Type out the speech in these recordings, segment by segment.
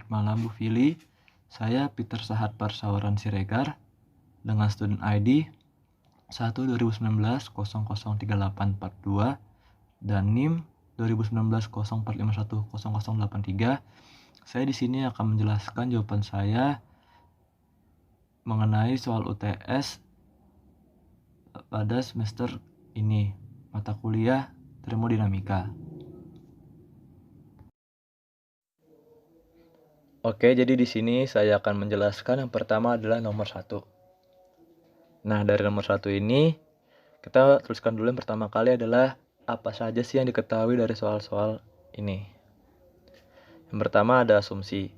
malam Bu Fili. Saya Peter Sahat Parsawaran Siregar dengan student ID 1/2019-003842 dan NIM 2019-04510083. Saya di sini akan menjelaskan jawaban saya mengenai soal UTS pada semester ini, mata kuliah termodinamika. Oke, jadi di sini saya akan menjelaskan yang pertama adalah nomor 1. Nah, dari nomor 1 ini kita tuliskan dulu yang pertama kali adalah apa saja sih yang diketahui dari soal-soal ini. Yang pertama ada asumsi.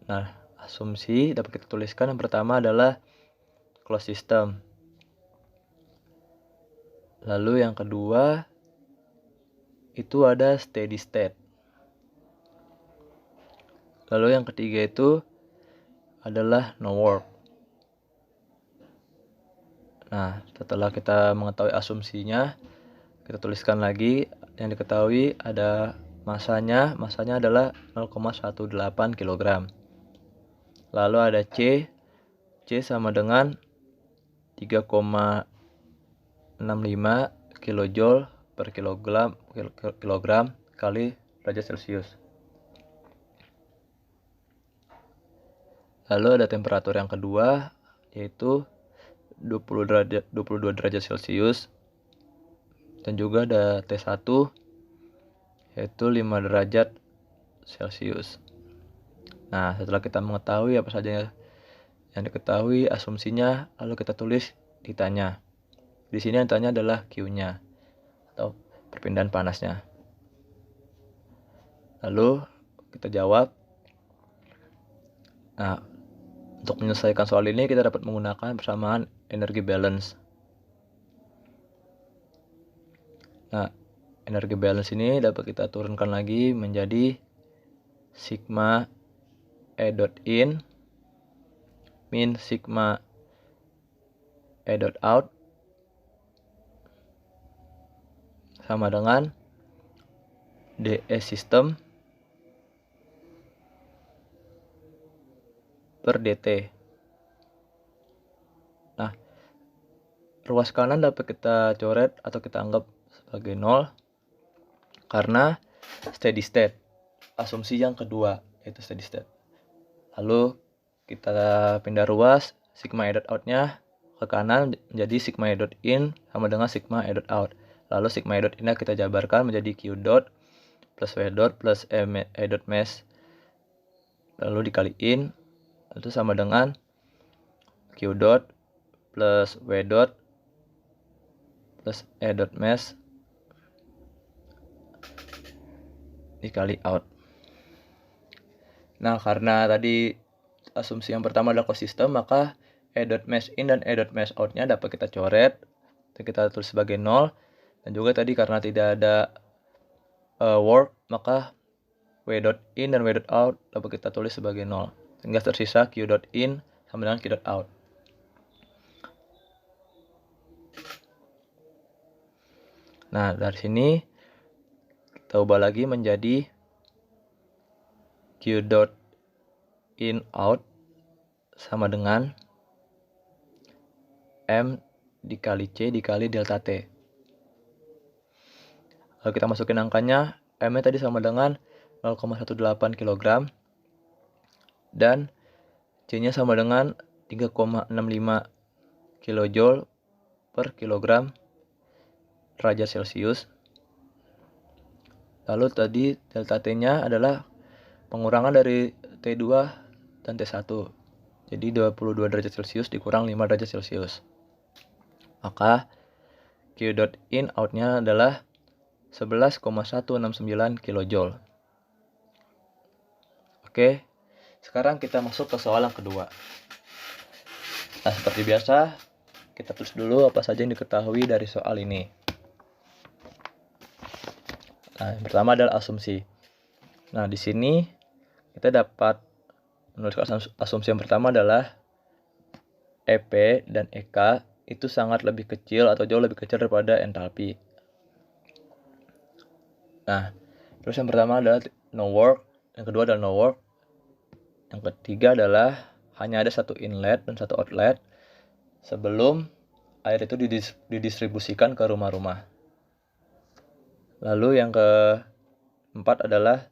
Nah, asumsi dapat kita tuliskan yang pertama adalah closed system. Lalu yang kedua itu ada steady state. Lalu yang ketiga itu adalah no work. Nah, setelah kita mengetahui asumsinya, kita tuliskan lagi yang diketahui ada masanya adalah 0,18 kg. Lalu ada C sama dengan 3,65 kilojoule per kilogram kali derajat Celcius. Lalu ada temperatur yang kedua yaitu 22 derajat Celcius, dan juga ada T1 yaitu 5 derajat Celcius. Nah, setelah kita mengetahui apa saja yang diketahui asumsinya, lalu kita tulis ditanya. Di sini yang ditanya adalah Q-nya atau perpindahan panasnya. Lalu kita jawab. Nah, untuk menyelesaikan soal ini kita dapat menggunakan persamaan energi balance. Nah, energi balance ini dapat kita turunkan lagi menjadi sigma E dot in min sigma E dot out sama dengan dE system per dt. Nah, ruas kanan dapat kita coret atau kita anggap sebagai 0 karena steady state, asumsi yang kedua yaitu steady state. Lalu kita pindah ruas, sigma E dot out-nya ke kanan menjadi sigma E dot in sama dengan sigma E dot out. Lalu sigma E dot in kita jabarkan menjadi Q dot plus W dot plus E dot mass, lalu dikaliin, itu sama dengan Q dot plus W dot plus E dot mass dikali out. Nah, karena tadi asumsi yang pertama adalah closed system, maka E dot mass in dan E dot mass out-nya dapat kita coret dan kita tulis sebagai 0. Dan juga tadi karena tidak ada work, maka W dot in dan W dot out dapat kita tulis sebagai 0. Sehingga tersisa Q dot in sama dengan Q dot out. Nah, dari sini kita ubah lagi menjadi Q dot in out sama dengan M dikali C dikali delta T. Lalu kita masukin angkanya, M-nya tadi sama dengan 0,18 kg dan C-nya sama dengan 3,65 kilojoule per kilogram derajat Celcius. Lalu tadi delta T-nya adalah pengurangan dari T2 dan T1. Jadi 22 derajat Celcius dikurang 5 derajat Celcius. Maka Q dot in out-nya adalah 11,169 kilojoule. Oke, sekarang kita masuk ke soal yang kedua. Nah, seperti biasa, kita tulis dulu apa saja yang diketahui dari soal ini. Nah, yang pertama adalah asumsi. Nah, di sini kita dapat menuliskan asumsi yang pertama adalah EP dan EK itu sangat lebih kecil atau jauh lebih kecil daripada entalpi. Nah, terus yang pertama adalah no work, yang kedua adalah no work, Yang ketiga adalah hanya ada satu inlet dan satu outlet sebelum air itu didistribusikan ke rumah-rumah. Lalu yang keempat adalah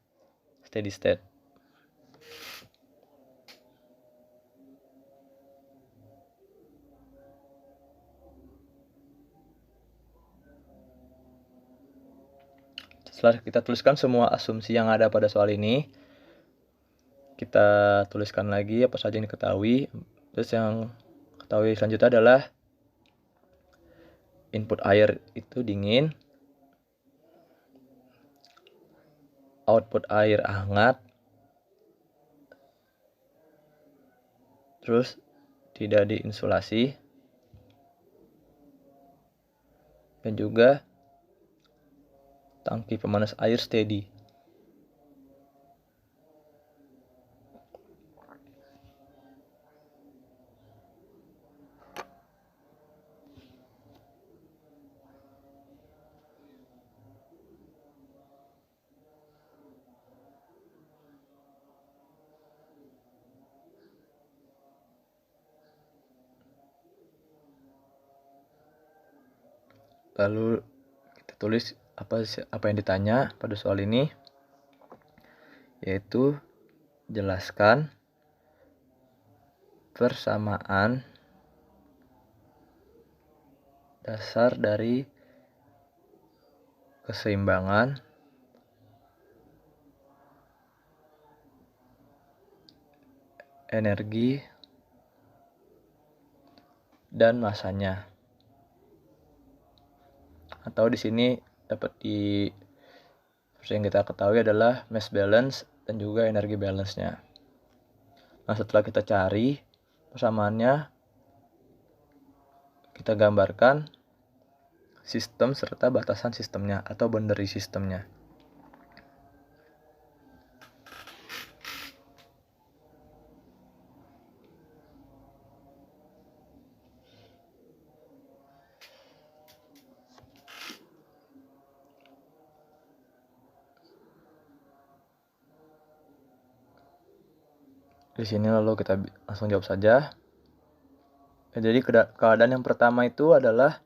steady state. Setelah kita tuliskan semua asumsi yang ada pada soal ini, kita tuliskan lagi apa saja yang diketahui. Terus yang ketahui selanjutnya adalah input air itu dingin, output air hangat, terus tidak diinsulasi, dan juga tangki pemanas air steady. Lalu kita tulis apa yang ditanya pada soal ini, yaitu jelaskan persamaan dasar dari keseimbangan energi dan masanya. Atau di sini dapat yang kita ketahui adalah mass balance dan juga energi balance-nya. Nah, setelah kita cari persamaannya, kita gambarkan sistem serta batasan sistemnya atau boundary sistemnya. Di sini lalu kita langsung jawab saja. Jadi keadaan yang pertama itu adalah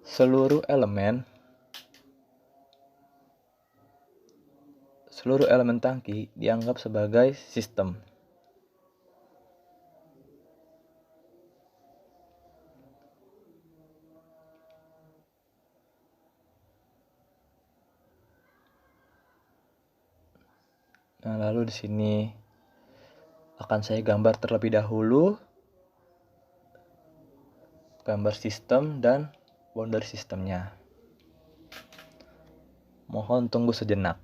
seluruh elemen tangki dianggap sebagai sistem. Nah, lalu di sini akan saya gambar terlebih dahulu gambar sistem dan boundary sistemnya. Mohon tunggu sejenak.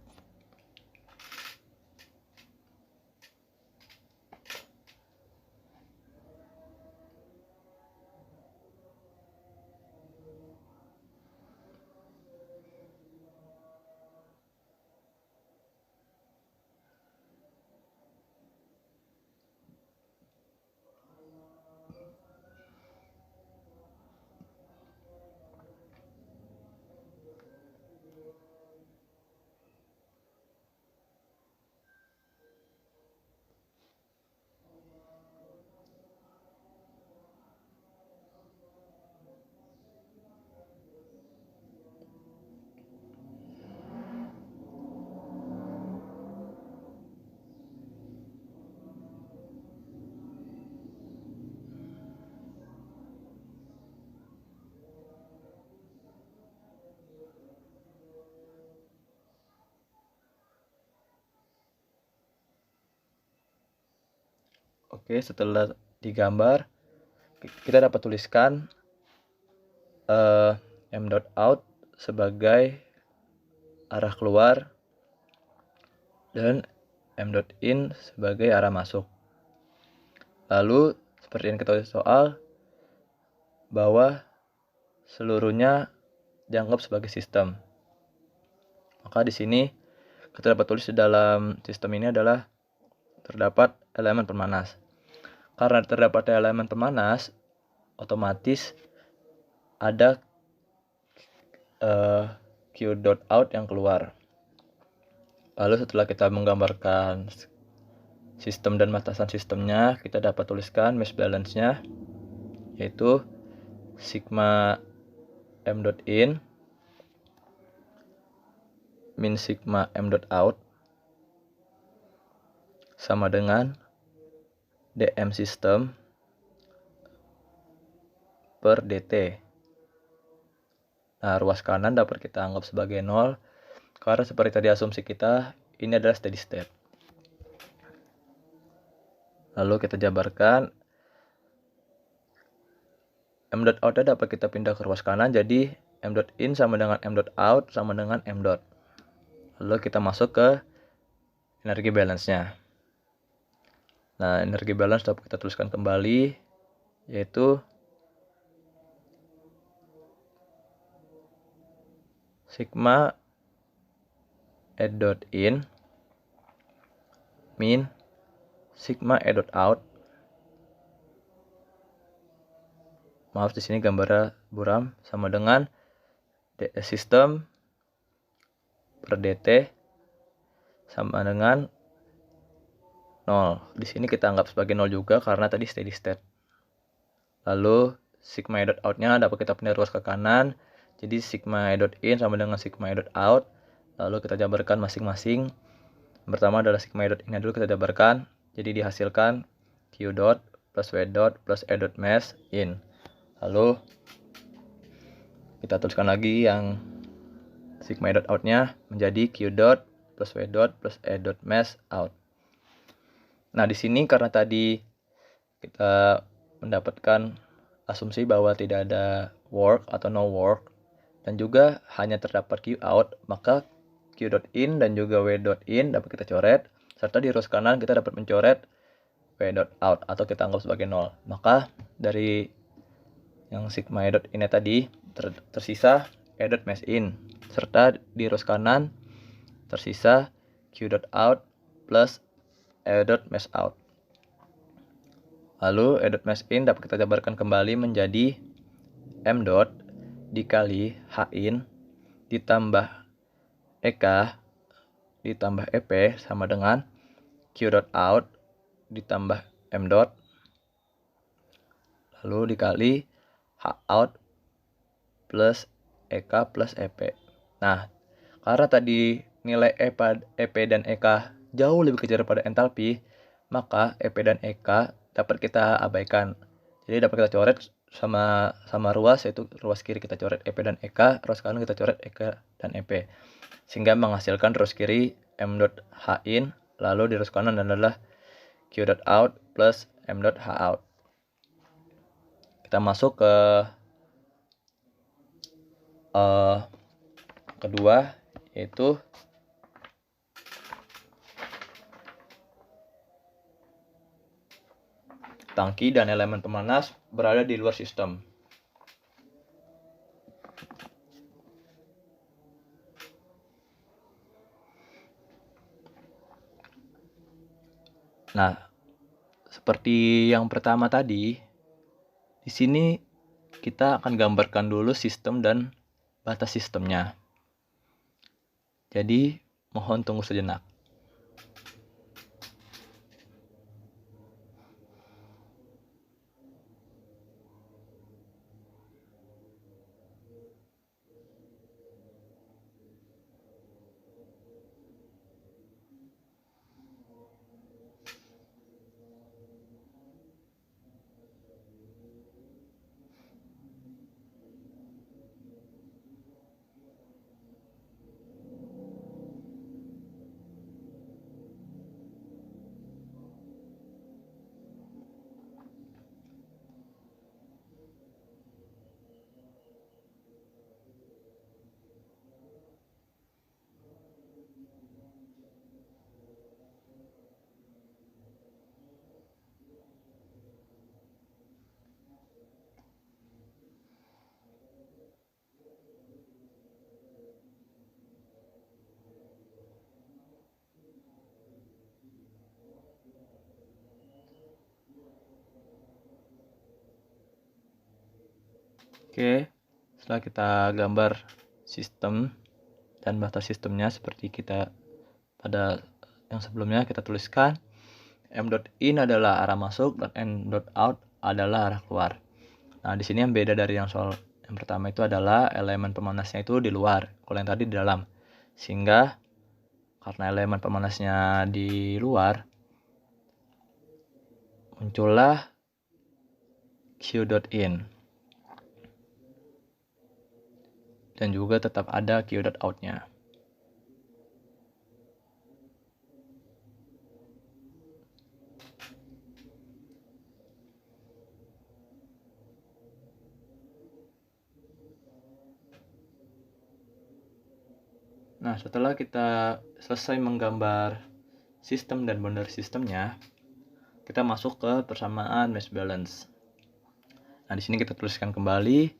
Oke, setelah digambar, kita dapat tuliskan m.out sebagai arah keluar dan m.in sebagai arah masuk. Lalu, seperti yang kita soal, bahwa seluruhnya dianggap sebagai sistem. Maka di sini kita dapat tulis di dalam sistem ini adalah terdapat elemen pemanas. Karena terdapat elemen pemanas, otomatis ada Q.out yang keluar. Lalu setelah kita menggambarkan sistem dan batasan sistemnya, kita dapat tuliskan mesh balance-nya, yaitu sigma m.in min sigma m.out sama dengan dm system per dt. Nah, ruas kanan dapat kita anggap sebagai 0 karena seperti tadi asumsi kita, ini adalah steady state. Lalu kita jabarkan m.out-nya dapat kita pindah ke ruas kanan, jadi m.in sama dengan m.out sama dengan m. Lalu kita masuk ke energi balance-nya. Nah, energi balance dapat kita tuliskan kembali, yaitu sigma E.in min sigma E.out. Maaf, di sini gambarnya buram, sama dengan ds system per dt sama dengan 0. Di sini kita anggap sebagai 0 juga karena tadi steady state. Lalu sigma E.out-nya dapat kita pindah ruas ke kanan. Jadi sigma E.in sama dengan sigma E.out. Lalu kita jabarkan masing-masing. Pertama adalah sigma E.in dulu kita jabarkan. Jadi dihasilkan Q dot plus W dot plus E dot mesh in. Lalu kita tuliskan lagi yang sigma E.out-nya menjadi Q dot plus W dot plus E dot mesh out. Nah, di sini karena tadi kita mendapatkan asumsi bahwa tidak ada work atau no work dan juga hanya terdapat Q out, maka Q.in dan juga W.in dapat kita coret, serta di ruas kanan kita dapat mencoret W.out atau kita anggap sebagai 0. Maka dari yang sigma E.in tadi tersisa E.mesh in, serta di ruas kanan tersisa Q.out plus E.mesh out. Lalu E.mesh in dapat kita jabarkan kembali menjadi M dot dikali H in ditambah EK ditambah EP sama dengan Q.out ditambah M dot lalu dikali H out plus EK plus EP. Nah, karena tadi nilai EP dan EK jauh lebih kecil daripada entalpi, maka EP dan EK dapat kita abaikan. Jadi dapat kita coret sama ruas, yaitu ruas kiri kita coret EP dan EK, ruas kanan kita coret EK dan EP. Sehingga menghasilkan ruas kiri M.H in, lalu di ruas kanan adalah Q.out plus M.H out. Kita masuk ke kedua, yaitu tangki dan elemen pemanas berada di luar sistem. Nah, seperti yang pertama tadi, di sini kita akan gambarkan dulu sistem dan batas sistemnya. Jadi, mohon tunggu sejenak. Oke, setelah kita gambar sistem dan batas sistemnya seperti kita pada yang sebelumnya kita tuliskan m.in adalah arah masuk dan n.out adalah arah keluar. Nah, di sini yang beda dari yang soal yang pertama itu adalah elemen pemanasnya itu di luar, kalau yang tadi di dalam. Sehingga karena elemen pemanasnya di luar, muncullah q.in. Dan juga tetap ada q.out-nya. Nah, setelah kita selesai menggambar sistem dan boundary sistemnya, kita masuk ke persamaan mass balance. Nah, di sini kita tuliskan kembali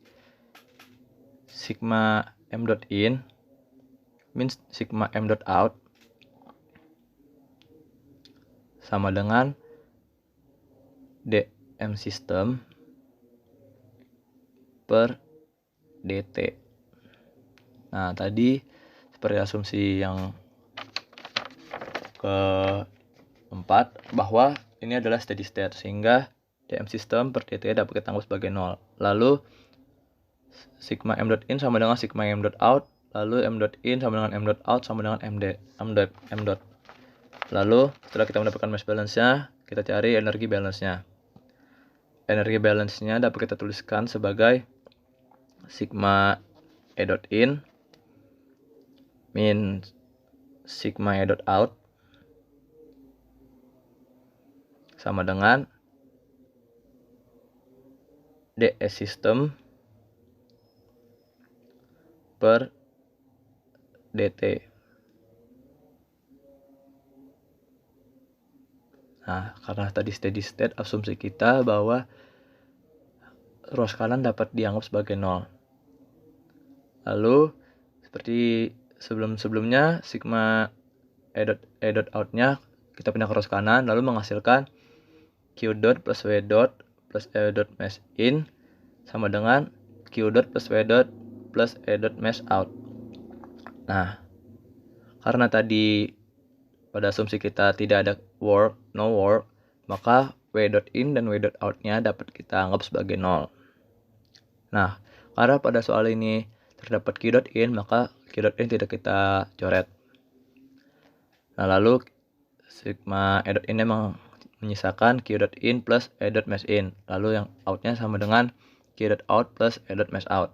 sigma m.in means sigma m.out sama dengan dm system per dt. Nah, tadi seperti asumsi yang keempat bahwa ini adalah steady state, sehingga dm system per dt dapat kita anggap sebagai 0. Lalu sigma m.in sama dengan sigma m.out, lalu m.in sama dengan m.out sama dengan m. Lalu setelah kita mendapatkan mass balance-nya, kita cari energi balance-nya. Energi balance-nya dapat kita tuliskan sebagai sigma e.in min sigma e.out sama dengan ds system per dt. Nah, karena tadi steady state, asumsi kita bahwa ruas kanan dapat dianggap sebagai 0. Lalu seperti sebelum-sebelumnya, sigma e.out-nya kita pindah ke ruas kanan, lalu menghasilkan q dot plus w dot plus e dot mass in sama dengan q dot plus w dot plus e dot mass out. Nah, karena tadi pada asumsi kita tidak ada work, no work, maka w dot in dan w dot out-nya dapat kita anggap sebagai 0. Nah, karena pada soal ini terdapat q dot in, maka q dot in tidak kita coret. Nah, lalu sigma e dot in memang menyisakan q dot in plus e dot mass in. Lalu yang out-nya sama dengan q dot out plus e dot mass out.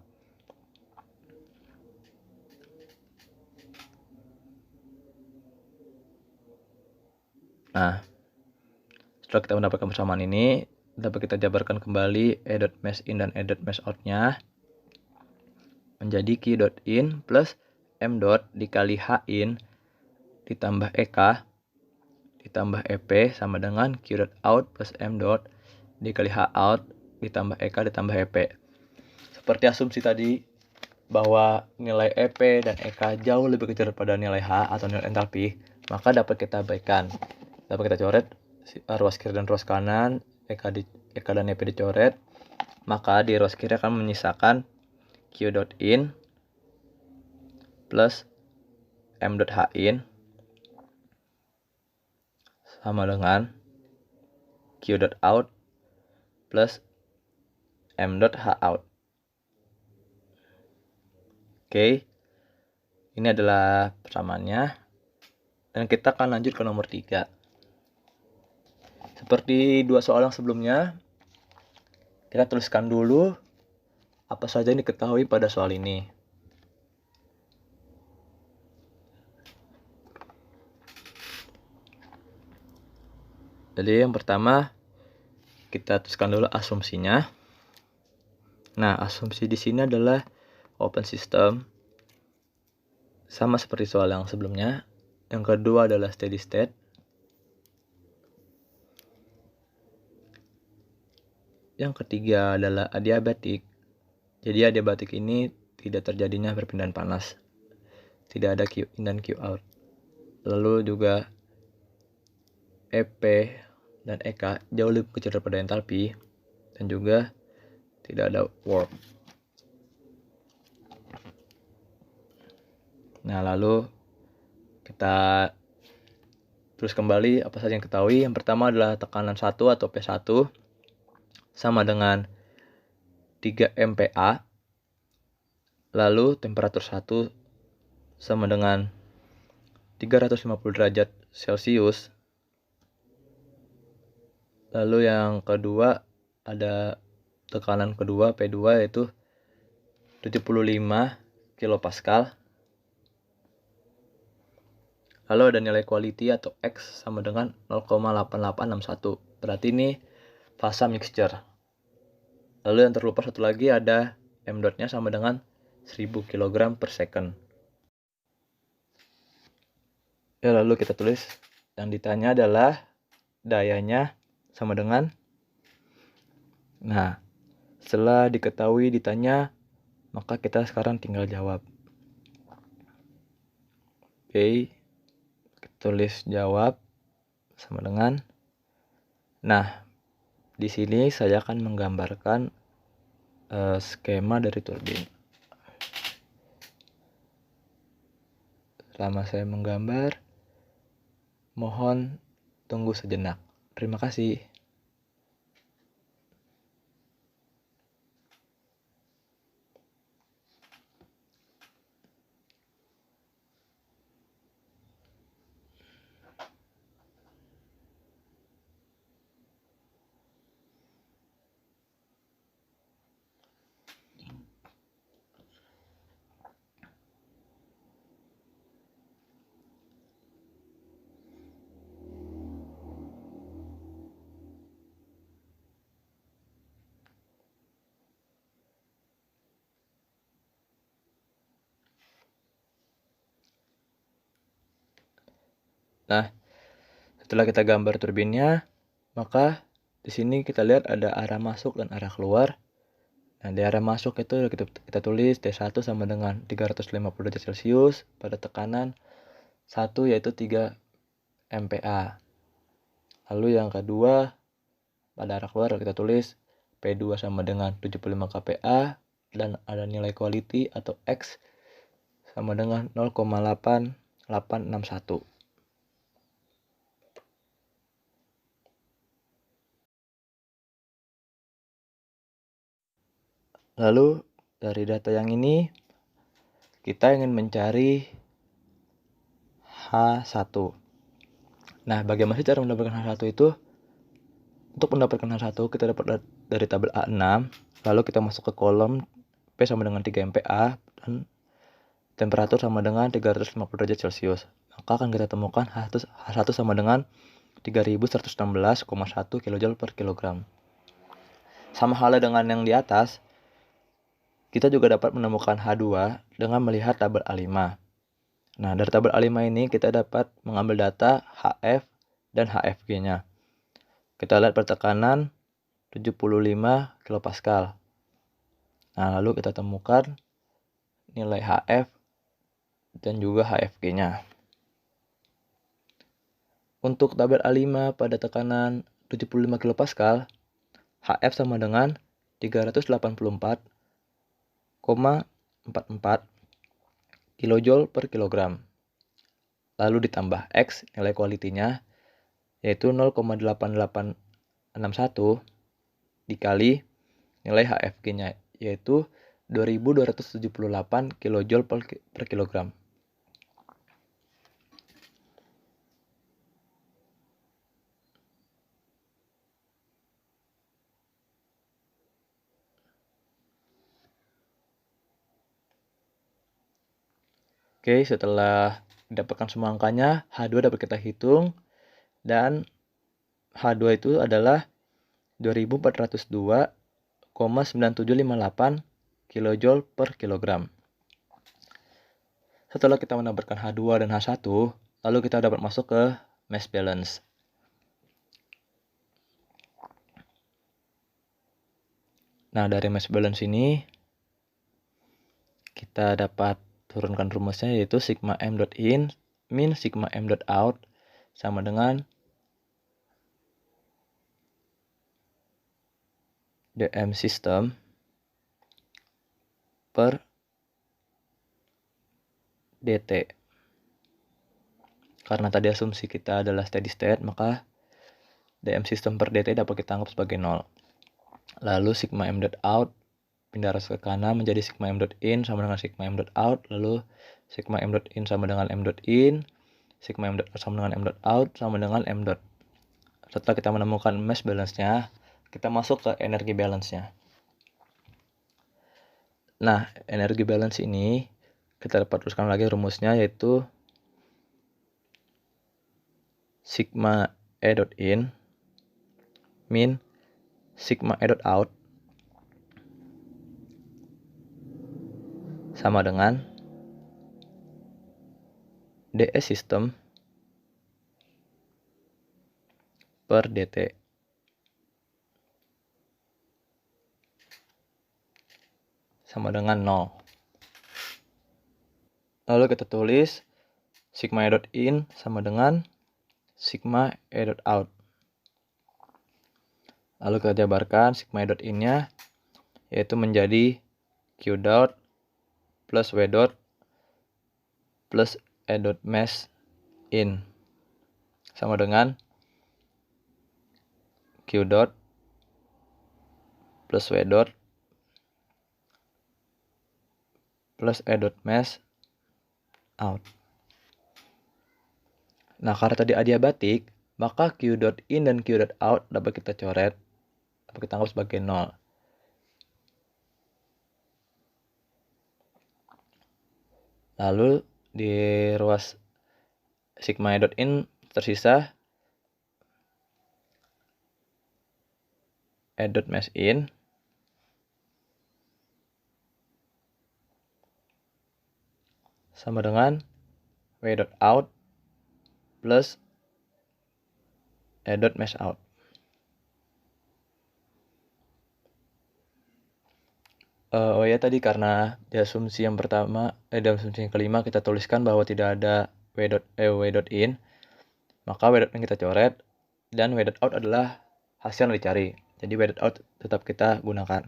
Nah, setelah kita mendapatkan persamaan ini, dapat kita jabarkan kembali e dot mass in dan e dot mass out-nya menjadi q dot in plus m dot dikali h in ditambah ek ditambah ep sama dengan q dot out plus m dot dikali h out ditambah ek ditambah ep. Seperti asumsi tadi bahwa nilai ep dan ek jauh lebih kecil daripada nilai h atau nilai entalpi, maka dapat kita abaikan. Dapat kita coret ruas kiri dan ruas kanan, ek dan ep dicoret, maka di ruas kiri akan menyisakan q dot in plus m dot h in sama dengan q dot out plus m dot h out. Oke, ini adalah persamaannya, dan kita akan lanjut ke nomor 3. Seperti dua soal yang sebelumnya, kita tuliskan dulu apa saja yang diketahui pada soal ini. Jadi yang pertama, kita tuliskan dulu asumsinya. Nah, asumsi di sini adalah open system, sama seperti soal yang sebelumnya. Yang kedua adalah steady state. Yang ketiga adalah adiabatik. Jadi adiabatik ini tidak terjadinya perpindahan panas, tidak ada Q in dan Q out. Lalu juga EP dan EK jauh lebih kecil daripada entalpi, dan juga tidak ada work. Nah, lalu kita terus kembali apa saja yang ketahui. Yang pertama adalah tekanan 1 atau P1 sama dengan 3 MPa. Lalu temperatur 1 sama dengan 350 derajat Celcius. Lalu yang kedua ada tekanan kedua P2 yaitu 75 kilopascal. Lalu ada nilai quality atau X sama dengan 0,8861. Berarti ini fasa mixture. Lalu yang terlupa satu lagi ada M dot-nya sama dengan 1000 kg per second. Ya, lalu kita tulis yang ditanya adalah dayanya sama dengan. Nah, setelah diketahui ditanya, maka kita sekarang tinggal jawab. Oke, kita tulis jawab sama dengan. Nah, di sini saya akan menggambarkan skema dari turbin. Selama saya menggambar, mohon tunggu sejenak. Terima kasih. Nah, setelah kita gambar turbinnya, maka di sini kita lihat ada arah masuk dan arah keluar. Nah, di arah masuk itu kita tulis T1 sama dengan 350 derajat Celcius pada tekanan 1 yaitu 3 MPa. Lalu yang kedua, pada arah keluar kita tulis P2 sama dengan 75 kPa dan ada nilai quality atau X sama dengan 0,8861. Lalu dari data yang ini kita ingin mencari H1. Nah, bagaimana sih cara mendapatkan H1 itu? Untuk mendapatkan H1 kita dapat dari tabel A6, lalu kita masuk ke kolom P sama dengan 3 MPa dan temperatur sama dengan 350 derajat Celcius. Maka akan kita temukan H1 sama dengan 3116,1 kJ per kilogram. Sama halnya dengan yang di atas, kita juga dapat menemukan H2 dengan melihat tabel A5. Nah, dari tabel A5 ini kita dapat mengambil data HF dan HFG-nya. Kita lihat pertekanan 75 kilopascal. Nah, lalu kita temukan nilai HF dan juga HFG-nya. Untuk tabel A5 pada tekanan 75 kilopascal, HF sama dengan 384,44 kJ per kilogram. Lalu ditambah X, nilai quality-nya, yaitu 0,8861 dikali nilai HFG-nya, yaitu 2278 kJ per kilogram. Oke, setelah didapatkan semua angkanya, H2 dapat kita hitung, dan H2 itu adalah 2402,9758 kJ per kilogram. Setelah kita mendapatkan H2 dan H1, lalu kita dapat masuk ke mass balance. Nah, dari mass balance ini kita dapat turunkan rumusnya, yaitu sigma m dot in min sigma m dot out sama dengan dm system per dt. Karena tadi asumsi kita adalah steady state, maka dm system per dt dapat kita anggap sebagai 0. Lalu sigma m dot out pindah arah ke kanan menjadi sigma m dot in sama dengan sigma m dot out. Lalu sigma m dot in sama dengan m dot in, sigma m dot out sama dengan m dot out sama dengan m dot. Setelah kita menemukan mass balance-nya, kita masuk ke energi balance-nya. Nah, energi balance ini kita dapat teruskan lagi rumusnya, yaitu sigma E dot in min sigma E dot out sama dengan dE system per dt. Sama dengan 0. Lalu kita tulis sigma E dot in sama dengan sigma E dot out. Lalu kita jabarkan sigma E dot in-nya yaitu menjadi Q dot plus W dot plus E dot mass in sama dengan Q dot plus W dot plus E dot mass out. Nah, karena tadi adiabatik, maka Q dot in dan Q dot out dapat kita coret, dapat kita anggap sebagai 0. Lalu di ruas sigma E dot in tersisa E dot mass in sama dengan W dot out plus E dot mass out. Oh ya, tadi karena di asumsi yang pertama, di asumsi yang kelima kita tuliskan bahwa tidak ada W dot in, maka W dot in kita coret dan W dot out adalah hasil yang dicari. Jadi W dot out tetap kita gunakan.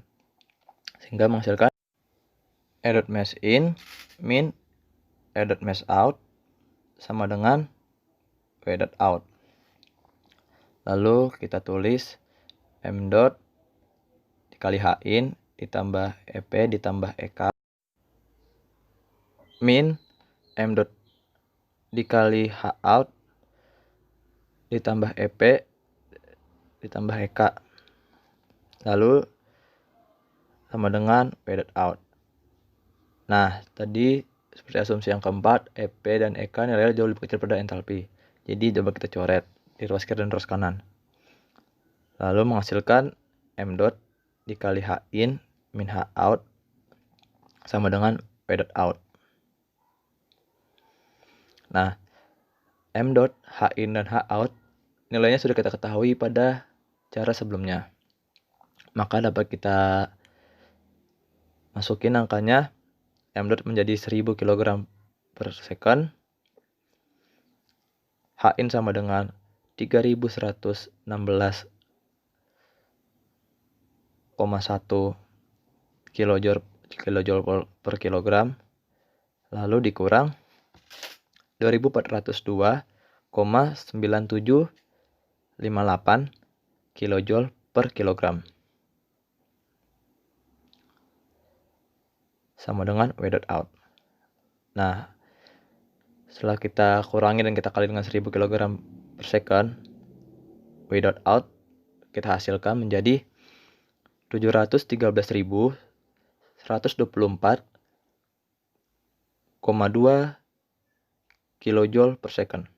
Sehingga menghasilkan E dot mass in min E dot mass out sama dengan W dot out. Lalu kita tulis M dot dikali H in ditambah EP ditambah EK min M dot dikali H out ditambah EP ditambah EK. Lalu sama dengan W dot out. Nah, tadi seperti asumsi yang keempat, EP dan EK nilainya jauh lebih kecil pada entalpi. Jadi coba kita coret di ruas kiri dan ruas kanan. Lalu menghasilkan M dot dikali H in min H out sama dengan W dot out. Nah, M dot, H in, dan H out nilainya sudah kita ketahui pada cara sebelumnya. Maka dapat kita masukin angkanya. M dot menjadi 1000 kg per second. H in sama dengan 3116,1 kilojoule per kilogram. Lalu dikurang 2402,9758 kilojoule per kilogram. Sama dengan W dot out. Nah, setelah kita kurangi dan kita kali dengan 1000 kg per second, W dot out kita hasilkan menjadi 713.124,2 kilojoule per second.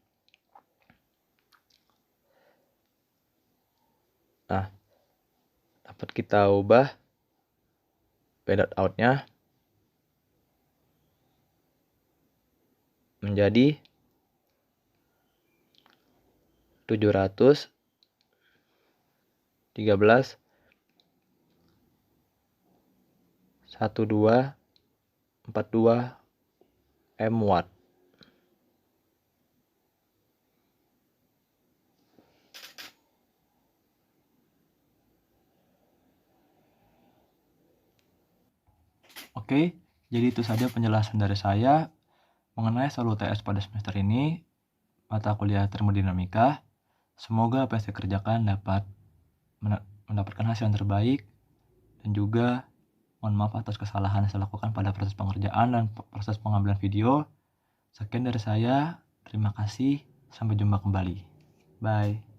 Nah, dapat kita ubah W dot out-nya menjadi 713,1242 mW. Oke, jadi itu saja penjelasan dari saya. mengenai soal UTS pada semester ini, mata kuliah termodinamika. Semoga apa yang saya kerjakan dapat mendapatkan hasil yang terbaik, dan juga mohon maaf atas kesalahan yang saya lakukan pada proses pengerjaan dan proses pengambilan video. Sekian dari saya, terima kasih, sampai jumpa kembali. Bye.